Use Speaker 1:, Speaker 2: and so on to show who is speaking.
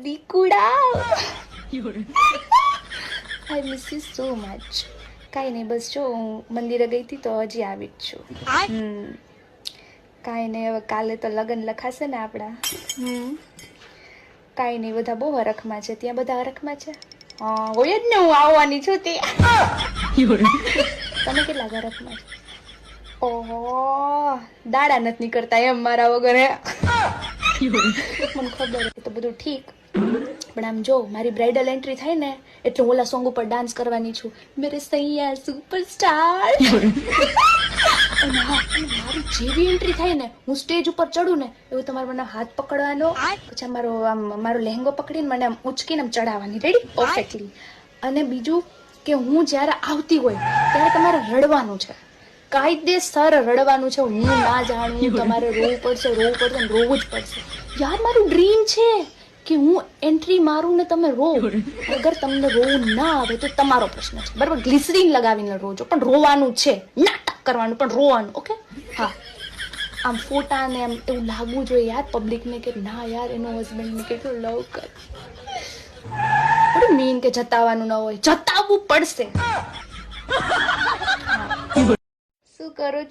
Speaker 1: દીકુડા I miss you so much. કાંઈ નહીં, બસ જો હું મંદિરે ગઈ હતી તો હજી આવી જ છું. કાંઈ નહીં, હવે કાલે તો લગ્ન લખાશે ને આપણા. કાંઈ નહીં, બધા બહુ હરખમાં છે. ત્યાં બધા હરખમાં છે? હા, હોય જ ને, હું આવવાની છું તે. તમે કેટલા હરખમાં છો? ઓહો, દાડા નથી નીકળતા એમ મારા વગર. મને ખબર છે તો બધું ઠીક, પણ આમ જો મારી બ્રાઇડલ એન્ટ્રી થાય ને એટલે હું ઓલા સોંગ ઉપર ડાન્સ કરવાની છું, મેરે સૈયા સુપરસ્ટાર. અને હા, અને મારી જેવી એન્ટ્રી થાય ને, હું સ્ટેજ ઉપર ચડું ને એવું તમારે મને હાથ પકડવાનો, પછી મારો લહેંગો પકડીને મને આમ ઉચકીને આમ ચડાવવાની. રેડી? પરફેક્ટલી. અને બીજું કે હું જ્યારે આવતી હોય ત્યારે તમારે રડવાનું છે, કાયદેસર રડવાનું છે. હું ના જાણું, તમારે રોવું પડશે ને રોવું જ પડશે. યાર, મારું ડ્રીમ છે કે હું એન્ટ્રી મારું ને તમે રો. અગર તમને રોવું ના આવે તો તમારો પ્રશ્ન છે, બરાબર? ગ્લિસરીન લગાવીને રોજો, પણ રોવાનું છે. નાટક કરવાનું પણ રોવાનું, ઓકે? હા, આમ ફોટા ને આમ એવું લાગવું જોઈએ યાર પબ્લિકને કે ના યાર એનો હસબન્ડને કેટલો લવ કરે. થોડું મીન કે જતાવવાનું ન હોય, જતાવવું પડશે. શું કરો છો?